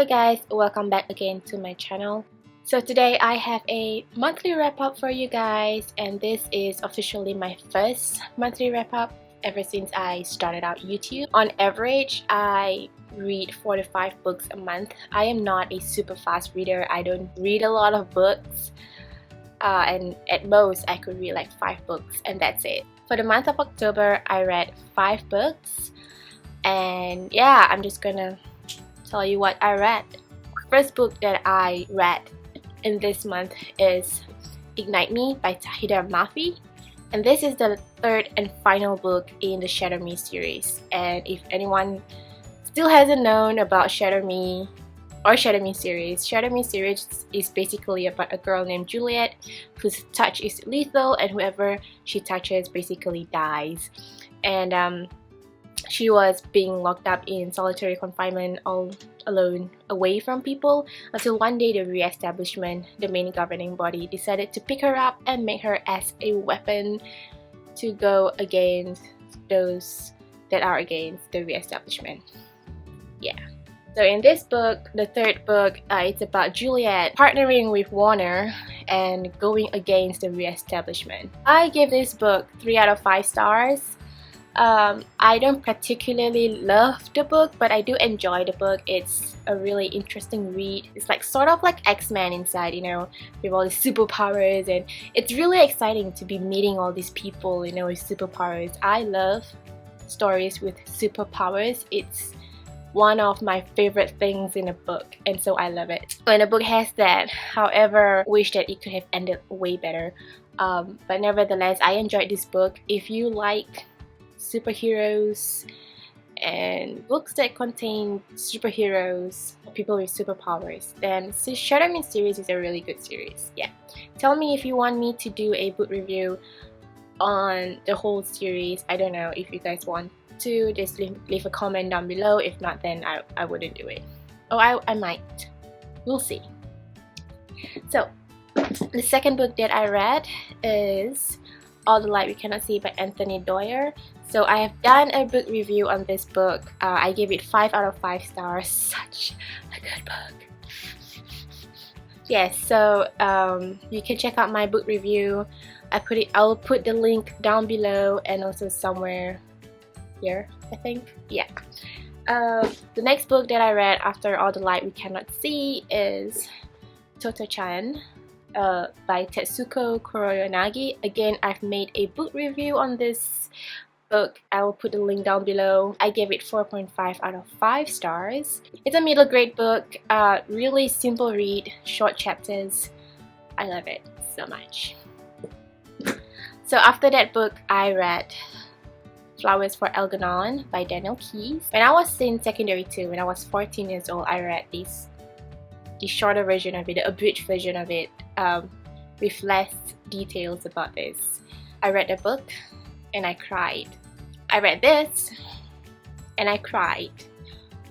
Hello guys, welcome back again to my channel. So today I have a monthly wrap-up for you guys, and this is officially my first monthly wrap-up ever since I started out YouTube. On average, I read 4 to 5 books a month. I am not a super fast reader. I don't read a lot of books, and at most I could read like 5 books and that's it. For the month of October, I read 5 books, and yeah, I'm just gonna tell you what I read. First book that I read in this month is Ignite Me by Tahereh Mafi, and this is the third and final book in the Shadow Me series. And if anyone still hasn't known about Shadow Me or Shadow Me series is basically about a girl named Juliet whose touch is lethal, and whoever she touches basically dies. And she was being locked up in solitary confinement all alone, away from people, until one day the re-establishment, the main governing body, decided to pick her up and make her as a weapon to go against those that are against the re-establishment. Yeah. So in this book, the third book, it's about Juliet partnering with Warner and going against the re-establishment. I give this book 3 out of 5 stars. I don't particularly love the book, but I do enjoy the book. It's a really interesting read. It's like sort of like X-Men inside, you know, with all these superpowers, and it's really exciting to be meeting all these people, you know, with superpowers. I love stories with superpowers. It's one of my favorite things in a book, and so I love it. And the book has that. However, wish that it could have ended way better. But nevertheless, I enjoyed this book. If you like superheroes and books that contain superheroes, people with superpowers, then Shadow Me series is a really good series. Yeah, tell me if you want me to do a book review on the whole series. I don't know if you guys want to. Just leave a comment down below. If not, then I wouldn't do it. Oh, I might. We'll see. So the second book that I read is All the Light We Cannot See by Anthony Doerr. So I have done a book review on this book. I gave it 5 out of 5 stars. Such a good book. Yes, so you can check out my book review. I'll put the link down below and also somewhere here, I think. Yeah. The next book that I read after All the Light We Cannot See is Totto-Chan by Tetsuko Kuroyanagi. Again, I've made a book review on this book. I will put the link down below. I gave it 4.5 out of 5 stars. It's a middle grade book. Really simple read, short chapters. I love it so much. So after that book, I read Flowers for Algernon by Daniel Keyes. When I was in secondary 2, when I was 14 years old, I read the shorter version of it, the abridged version of it, with less details about this. I read the book and I cried. I read this and I cried.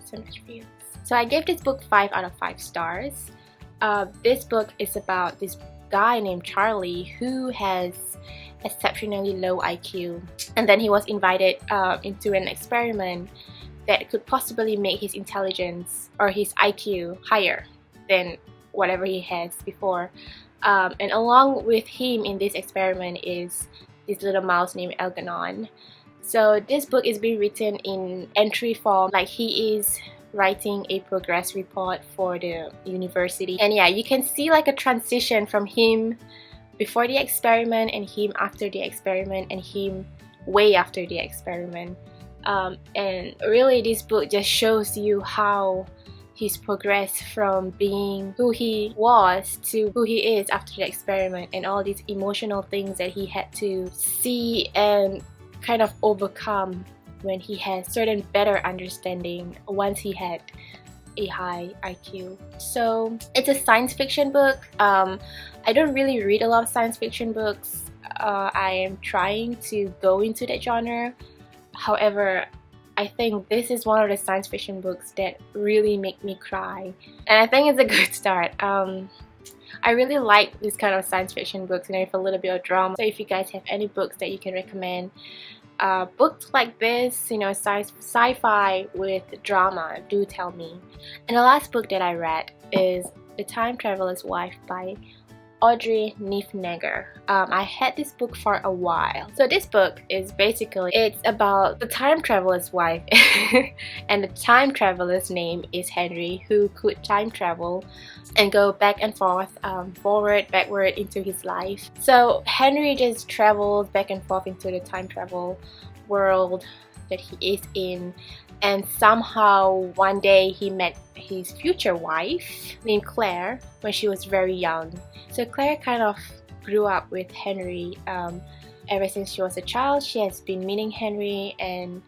So much feels. So I gave this book 5 out of 5 stars. This book is about this guy named Charlie who has exceptionally low IQ, and then he was invited into an experiment that could possibly make his intelligence or his IQ higher than whatever he has before. And along with him in this experiment is this little mouse named Algernon. So this book is being written in entry form, like he is writing a progress report for the university. And yeah, you can see like a transition from him before the experiment and him after the experiment and him way after the experiment. And really this book just shows you how he's progressed from being who he was to who he is after the experiment, and all these emotional things that he had to see and kind of overcome when he had certain better understanding once he had a high IQ. So it's a science fiction book. I don't really read a lot of science fiction books. I am trying to go into that genre. However, I think this is one of the science fiction books that really make me cry, and I think it's a good start. I really like this kind of science fiction books, you know, with a little bit of drama. So if you guys have any books that you can recommend, books like this, you know, sci-fi with drama, do tell me. And the last book that I read is The Time Traveler's Wife by Audrey Niffenegger. I had this book for a while. So this book is basically, it's about the time traveler's wife and the time traveler's name is Henry, who could time travel and go back and forth, forward, backward into his life. So Henry just travels back and forth into the time travel world that he is in, and somehow one day he met his future wife named Claire when she was very young. So Claire kind of grew up with Henry ever since she was a child. She has been meeting Henry, and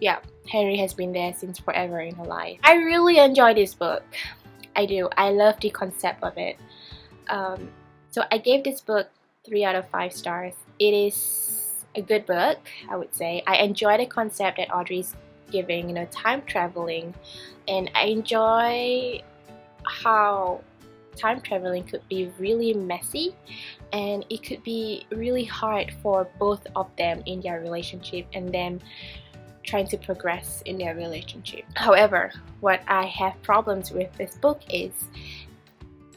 yeah, Henry has been there since forever in her life. I really enjoy this book. I do. I love the concept of it. So I gave this book 3 out of 5 stars. It is a good book, I would say. I enjoy the concept that Audrey's giving, you know, time traveling, and I enjoy how time traveling could be really messy and it could be really hard for both of them in their relationship and them trying to progress in their relationship. However, what I have problems with this book is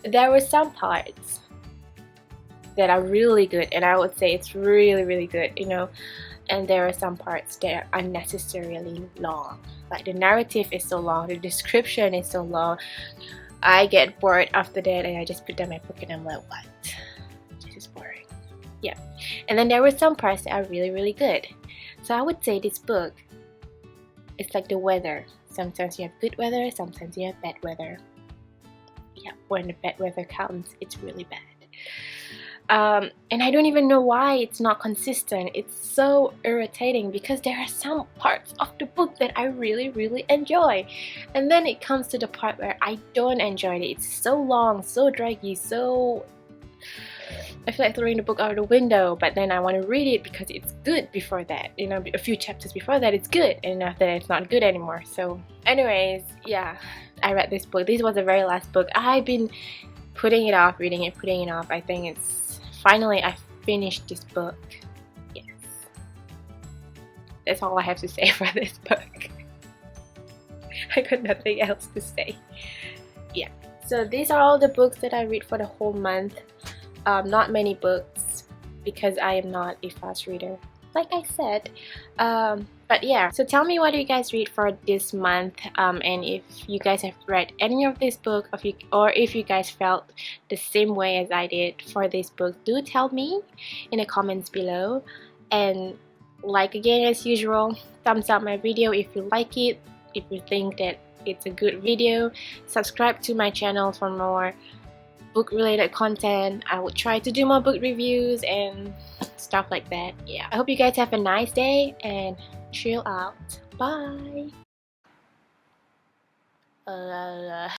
there were some parts that are really good, and I would say it's really good, you know, and there are some parts that are unnecessarily long. Like the narrative is so long, the description is so long. I get bored after that and I just put down my book and I'm like, what? This is boring. Yeah. And then there were some parts that are really good. So I would say this book is like the weather. Sometimes you have good weather, sometimes you have bad weather. Yeah, when the bad weather comes, it's really bad. And I don't even know why it's not consistent. It's so irritating because there are some parts of the book that I really enjoy, and then it comes to the part where I don't enjoy it. It's so long, so draggy, so I feel like throwing the book out of the window, but then I want to read it because it's good before that, you know, a few chapters before that it's good, and after that it's not good anymore. So anyways, yeah, I read this book. This was the very last book. I've been putting it off, reading it, putting it off. I think it's finally I finished this book. Yes. That's all I have to say for this book. I got nothing else to say. Yeah. So these are all the books that I read for the whole month. Not many books because I am not a fast reader, like I said. But yeah, so tell me what you guys read for this month, and if you guys have read any of this book, or if you guys felt the same way as I did for this book, do tell me in the comments below. And like again as usual, thumbs up my video if you like it, if you think that it's a good video. Subscribe to my channel for more book related content. I will try to do more book reviews and stuff like that. Yeah, I hope you guys have a nice day and chill out. Bye.